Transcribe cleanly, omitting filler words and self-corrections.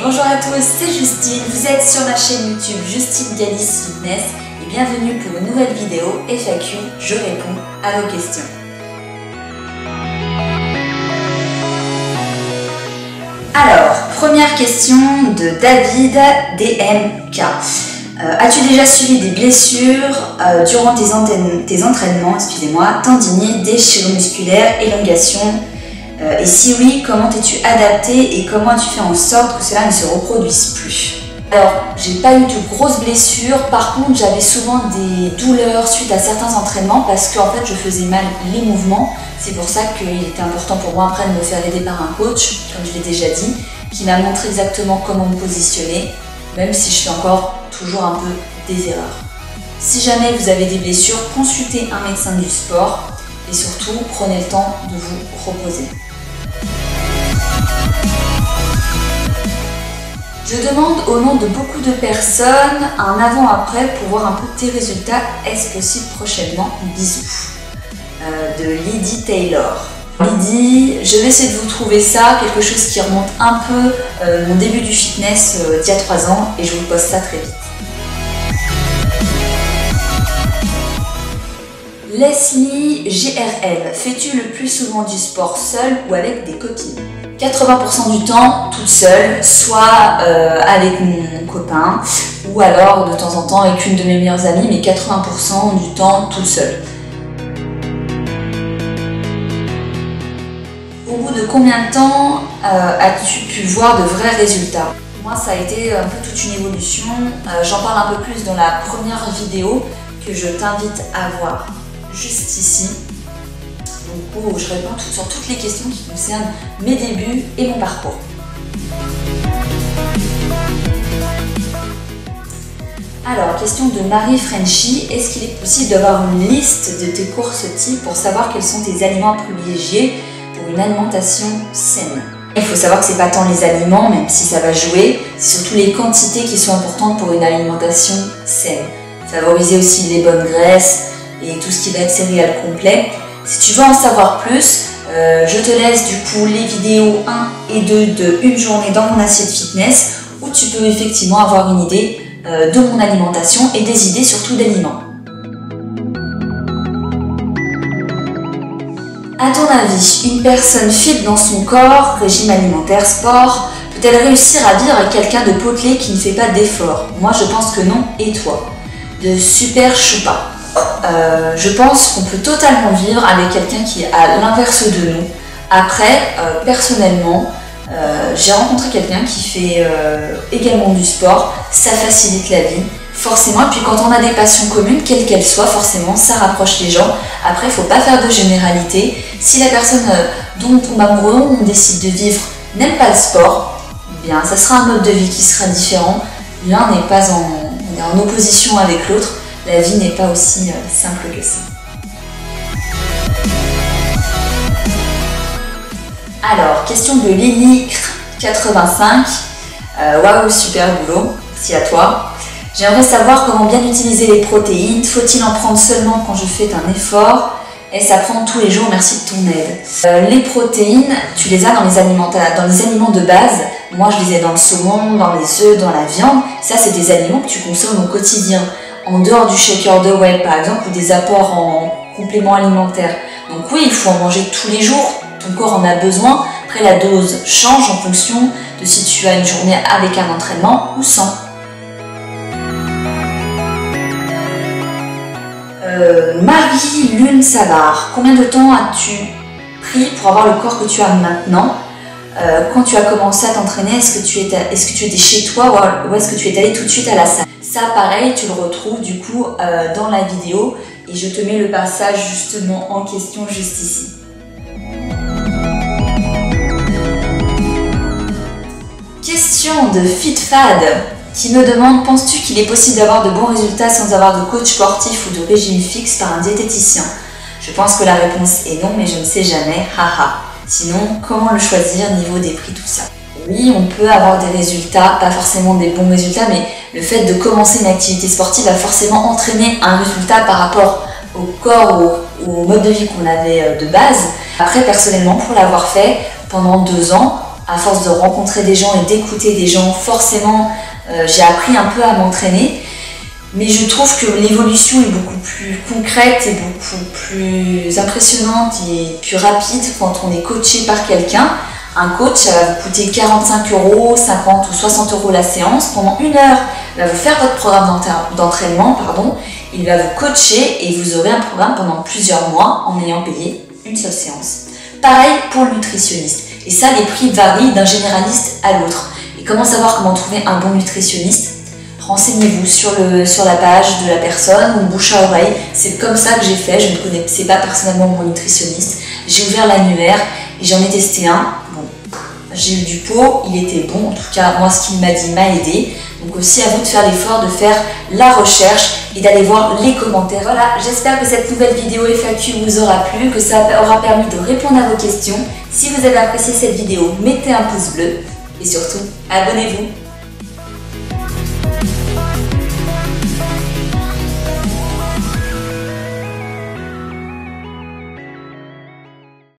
bonjour à tous, c'est Justine, vous êtes sur ma chaîne YouTube Justine Galice Fitness et bienvenue pour une nouvelle vidéo FAQ, je réponds à vos questions. Alors, première question de David DMK. As-tu déjà subi des blessures durant tes entraînements, tendinites, déchirures musculaires, élongation? Et si oui, comment t'es-tu adapté et comment as-tu fait en sorte que cela ne se reproduise plus? Alors, j'ai pas eu de grosses blessures, par contre j'avais souvent des douleurs suite à certains entraînements parce qu'en fait je faisais mal les mouvements. C'est pour ça qu'il était important pour moi après de me faire aider par un coach, comme je l'ai déjà dit, qui m'a montré exactement comment me positionner, même si je fais encore toujours un peu des erreurs. Si jamais vous avez des blessures, consultez un médecin du sport et surtout prenez le temps de vous reposer. Je demande au nom de beaucoup de personnes un avant-après pour voir un peu tes résultats. Est-ce possible prochainement? Bisous. De Lydie Taylor. Lydie, je vais essayer de vous trouver ça, quelque chose qui remonte un peu mon début du fitness d'il y a 3 ans et je vous poste ça très vite. Leslie GRL, fais-tu le plus souvent du sport seul ou avec des copines? 80% du temps toute seule, soit avec mon copain ou alors de temps en temps avec une de mes meilleures amies, mais 80% du temps toute seule. Au bout de combien de temps as-tu pu voir de vrais résultats? Moi ça a été un peu toute une évolution, j'en parle un peu plus dans la première vidéo que je t'invite à voir juste ici. Donc, où je réponds sur toutes les questions qui concernent mes débuts et mon parcours. Alors, question de Marie Frenchy, est-ce qu'il est possible d'avoir une liste de tes courses types pour savoir quels sont tes aliments privilégiés pour une alimentation saine? Il faut savoir que c'est pas tant les aliments, même si ça va jouer, c'est surtout les quantités qui sont importantes pour une alimentation saine. Favoriser aussi les bonnes graisses et tout ce qui va être céréales complet. Si tu veux en savoir plus, je te laisse du coup les vidéos 1 et 2 de une journée dans mon assiette fitness où tu peux effectivement avoir une idée de mon alimentation et des idées surtout d'aliments. À ton avis, une personne fit dans son corps, régime alimentaire, sport, peut-elle réussir à vivre avec quelqu'un de potelé qui ne fait pas d'efforts? Moi je pense que non, et toi? De Super Choupa. Je pense qu'on peut totalement vivre avec quelqu'un qui est à l'inverse de nous. Après, personnellement, j'ai rencontré quelqu'un qui fait également du sport, ça facilite la vie, forcément. Et puis quand on a des passions communes, quelles qu'elles soient, forcément, ça rapproche les gens. Après, il ne faut pas faire de généralité. Si la personne dont on tombe amoureux, on décide de vivre, n'aime pas le sport, eh bien, ça sera un mode de vie qui sera différent. L'un n'est pas en opposition avec l'autre. La vie n'est pas aussi simple que ça. Alors, question de Lily85. Waouh, super boulot, merci à toi. J'aimerais savoir comment bien utiliser les protéines. Faut-il en prendre seulement quand je fais un effort? Est-ce à prendre tous les jours? Merci de ton aide. Les protéines, tu les as dans les aliments de base. Moi, je les ai dans le saumon, dans les œufs, dans la viande. Ça, c'est des aliments que tu consommes au quotidien. En dehors du shaker de whey par exemple, ou des apports en compléments alimentaires. Donc oui, il faut en manger tous les jours, ton corps en a besoin. Après la dose change en fonction de si tu as une journée avec un entraînement ou sans. Marie-Lune Savard, combien de temps as-tu pris pour avoir le corps que tu as maintenant? Quand tu as commencé à t'entraîner, est-ce que tu étais chez toi ou est-ce que tu es allé tout de suite à la salle? Ça pareil, tu le retrouves du coup dans la vidéo et je te mets le passage justement en question juste ici. Question de FitFad qui me demande, penses-tu qu'il est possible d'avoir de bons résultats sans avoir de coach sportif ou de régime fixe par un diététicien? Je pense que la réponse est non, mais je ne sais jamais, haha. Sinon, comment le choisir niveau des prix, tout ça? Oui, on peut avoir des résultats, pas forcément des bons résultats, mais le fait de commencer une activité sportive va forcément entraîner un résultat par rapport au corps ou au mode de vie qu'on avait de base. Après, personnellement, pour l'avoir fait pendant 2 ans, À force de rencontrer des gens et d'écouter des gens, forcément, j'ai appris un peu à m'entraîner. Mais je trouve que l'évolution est beaucoup plus concrète et beaucoup plus impressionnante et plus rapide quand on est coaché par quelqu'un. Un coach, ça va vous coûter 45 €, 50 ou 60 € la séance. Pendant 1 heure, il va vous faire votre programme d'entraînement, il va vous coacher et vous aurez un programme pendant plusieurs mois en ayant payé une seule séance. Pareil pour le nutritionniste. Et ça, les prix varient d'un généraliste à l'autre. Et comment savoir comment trouver un bon nutritionniste? Renseignez-vous sur la page de la personne ou bouche à oreille. C'est comme ça que j'ai fait. Je ne connaissais pas personnellement mon nutritionniste. J'ai ouvert l'annuaire et j'en ai testé un. Bon, j'ai eu du pot, il était bon. En tout cas, moi, ce qu'il m'a dit m'a aidé. Donc aussi à vous de faire l'effort de faire la recherche et d'aller voir les commentaires. Voilà, j'espère que cette nouvelle vidéo FAQ vous aura plu, que ça aura permis de répondre à vos questions. Si vous avez apprécié cette vidéo, mettez un pouce bleu et surtout, abonnez-vous.